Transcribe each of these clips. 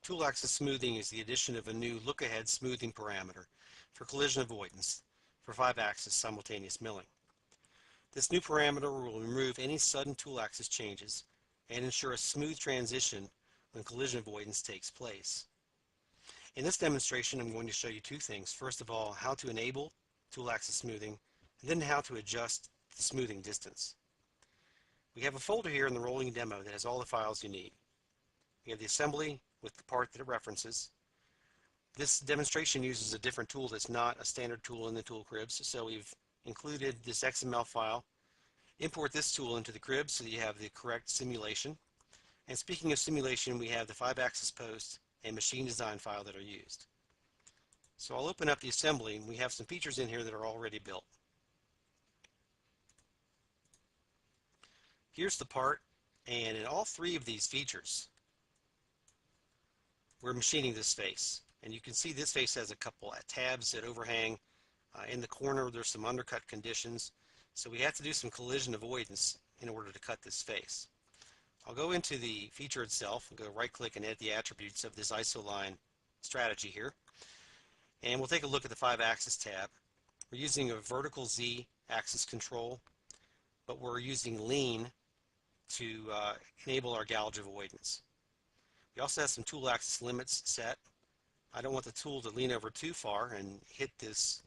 Tool axis smoothing is the addition of a new look-ahead smoothing parameter for collision avoidance for 5-axis simultaneous milling. This new parameter will remove any sudden tool axis changes and ensure a smooth transition when collision avoidance takes place. In this demonstration, I'm going to show you two things. First of all, how to enable tool axis smoothing, and then how to adjust the smoothing distance. We have a folder here in the rolling demo that has all the files you need. We have the assembly with the part that it references. This demonstration uses a different tool that's not a standard tool in the tool cribs, so we've included this XML file. Import this tool into the crib so that you have the correct simulation. And speaking of simulation, we have the 5-axis post and machine design file that are used. So I'll open up the assembly, and we have some features in here that are already built. Here's the part, and in all three of these features, we're machining this face. And you can see this face has a couple of tabs that overhang. In the corner, there's some undercut conditions. So we have to do some collision avoidance in order to cut this face. I'll go into the feature itself and go right-click and edit the attributes of this isoline strategy here. And we'll take a look at the 5-axis tab. We're using a vertical Z axis control, but we're using lean to enable our gouge avoidance. We also have some tool axis limits set. I don't want the tool to lean over too far and hit this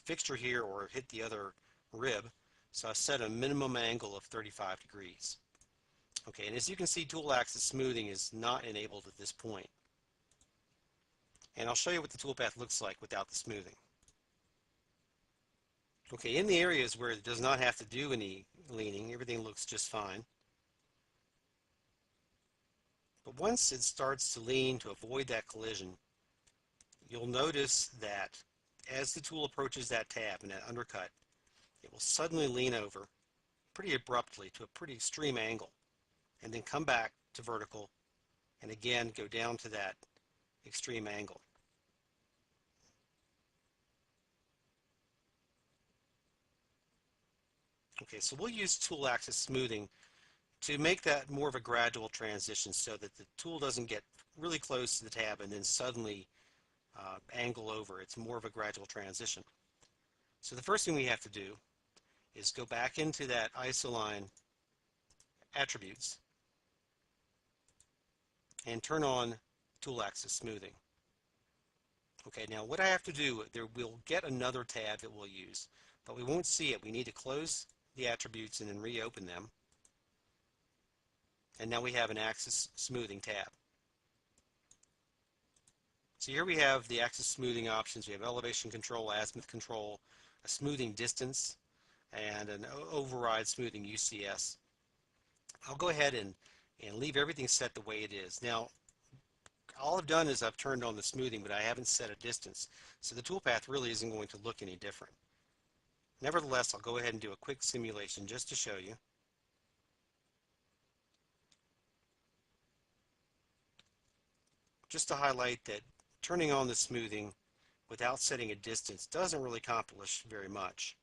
fixture here or hit the other rib, so I set a minimum angle of 35 degrees. Okay, and as you can see, tool axis smoothing is not enabled at this point. And I'll show you what the toolpath looks like without the smoothing. Okay, in the areas where it does not have to do any leaning, everything looks just fine. But once it starts to lean to avoid that collision, you'll notice that as the tool approaches that tab and that undercut, it will suddenly lean over pretty abruptly to a pretty extreme angle, and then come back to vertical, and again go down to that extreme angle. Okay, so we'll use tool axis smoothing to make that more of a gradual transition so that the tool doesn't get really close to the tab and then suddenly angle over. It's more of a gradual transition. So the first thing we have to do is go back into that isoline attributes and turn on tool axis smoothing. Okay, now what I have to do, we'll get another tab that we'll use, but we won't see it. We need to close the attributes and then reopen them. And now we have an axis smoothing tab. So here we have the axis smoothing options. We have elevation control, azimuth control, a smoothing distance, and an override smoothing UCS. I'll go ahead and leave everything set the way it is. Now, all I've done is I've turned on the smoothing, but I haven't set a distance. So the toolpath really isn't going to look any different. Nevertheless, I'll go ahead and do a quick simulation just to show you. Just to highlight that turning on the smoothing without setting a distance doesn't really accomplish very much.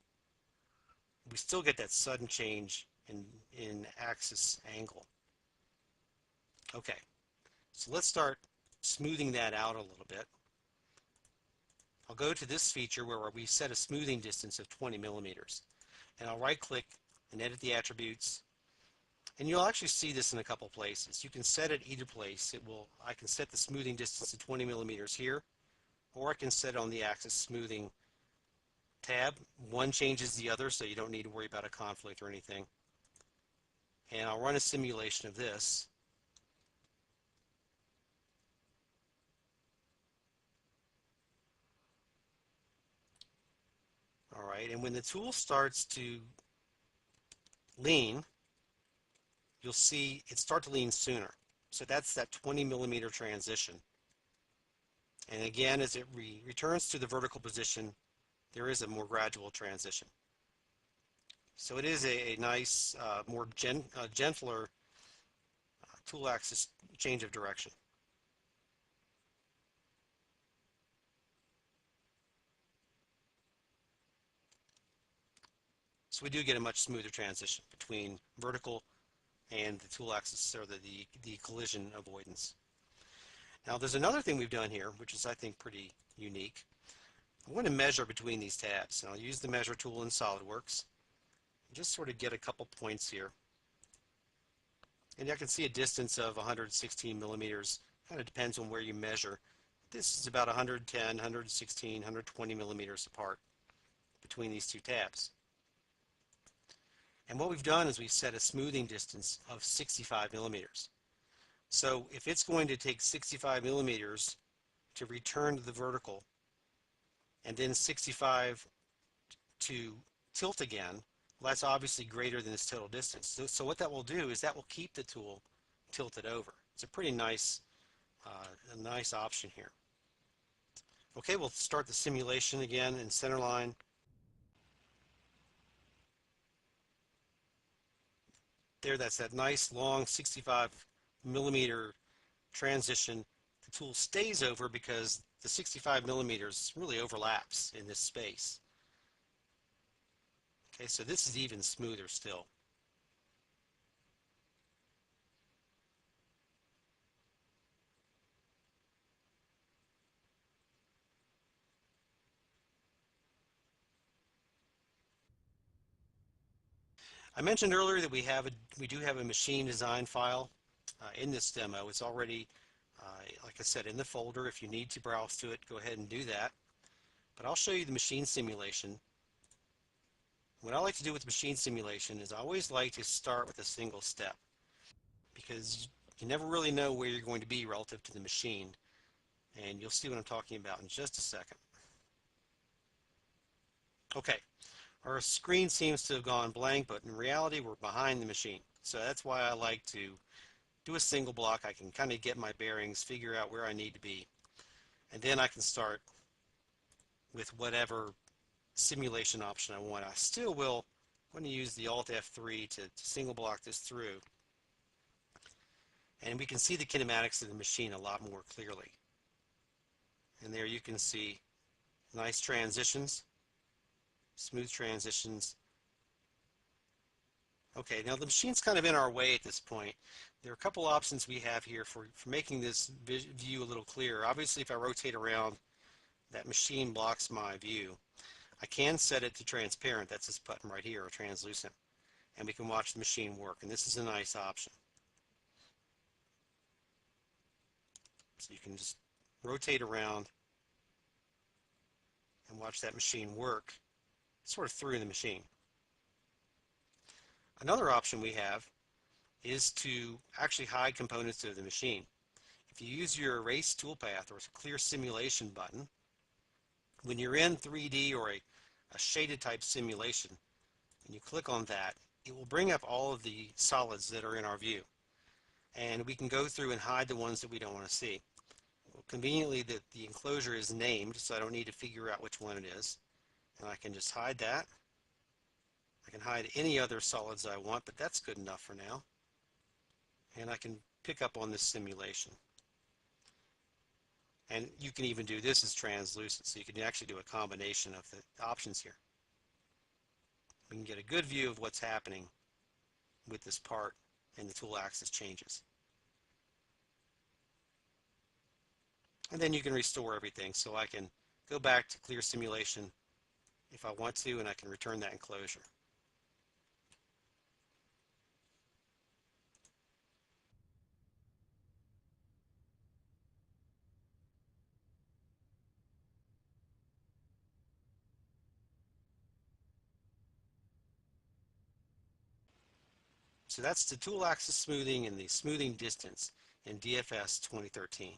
We still get that sudden change in axis angle. Okay, so let's start smoothing that out a little bit. I'll go to this feature where we set a smoothing distance of 20 millimeters, and I'll right-click and edit the attributes. And you'll actually see this in a couple places. You can set it either place. I can set the smoothing distance to 20 millimeters here, or I can set it on the axis smoothing tab. One changes the other, so you don't need to worry about a conflict or anything. And I'll run a simulation of this. All right, and when the tool starts to lean, you'll see it start to lean sooner. So that's that 20 millimeter transition. And again, as it returns to the vertical position, there is a more gradual transition. So it is a nice, more gentler tool axis change of direction. So we do get a much smoother transition between vertical and the tool axis, or the collision avoidance. Now there's another thing we've done here, which is I think pretty unique. I want to measure between these tabs. And I'll use the measure tool in SolidWorks. Just sort of get a couple points here. And I can see a distance of 116 millimeters. Kind of depends on where you measure. This is about 110, 116, 120 millimeters apart between these two tabs. And what we've done is we've set a smoothing distance of 65 millimeters. So if it's going to take 65 millimeters to return to the vertical and then 65 to tilt again, well, that's obviously greater than its total distance. So what that will do is that will keep the tool tilted over. It's a pretty nice, option here. Okay, we'll start the simulation again in centerline. There, that's that nice long 65 millimeter transition. The tool stays over because the 65 millimeters really overlaps in this space. Okay, so this is even smoother still. I mentioned earlier that we do have a machine design file in this demo. It's already, like I said, in the folder. If you need to browse to it, go ahead and do that. But I'll show you the machine simulation. What I like to do with machine simulation is I always like to start with a single step, because you never really know where you're going to be relative to the machine, and you'll see what I'm talking about in just a second. Okay, our screen seems to have gone blank, but in reality we're behind the machine. So that's why I like to do a single block. I can kind of get my bearings, figure out where I need to be, and then I can start with whatever simulation option I want. I still will want to use the Alt F3 to single block this through, and we can see the kinematics of the machine a lot more clearly. And there you can see nice transitions, smooth transitions. Okay, now the machine's kind of in our way at this point. There are a couple options we have here for making this view a little clearer. Obviously, if I rotate around, that machine blocks my view. I can set it to transparent. That's this button right here, or translucent. And we can watch the machine work. And this is a nice option. So you can just rotate around and watch that machine work sort of through the machine. Another option we have is to actually hide components of the machine. If you use your erase toolpath or clear simulation button, when you're in 3D or a shaded type simulation, and you click on that, it will bring up all of the solids that are in our view. And we can go through and hide the ones that we don't want to see. Well, conveniently, the enclosure is named, so I don't need to figure out which one it is. And I can just hide that. I can hide any other solids I want, but that's good enough for now. And I can pick up on this simulation. And you can even do this as translucent, so you can actually do a combination of the options here. We can get a good view of what's happening with this part, and the tool axis changes. And then you can restore everything, so I can go back to clear simulation if I want to, and I can return that enclosure. So that's the tool axis smoothing and the smoothing distance in DFS 2013.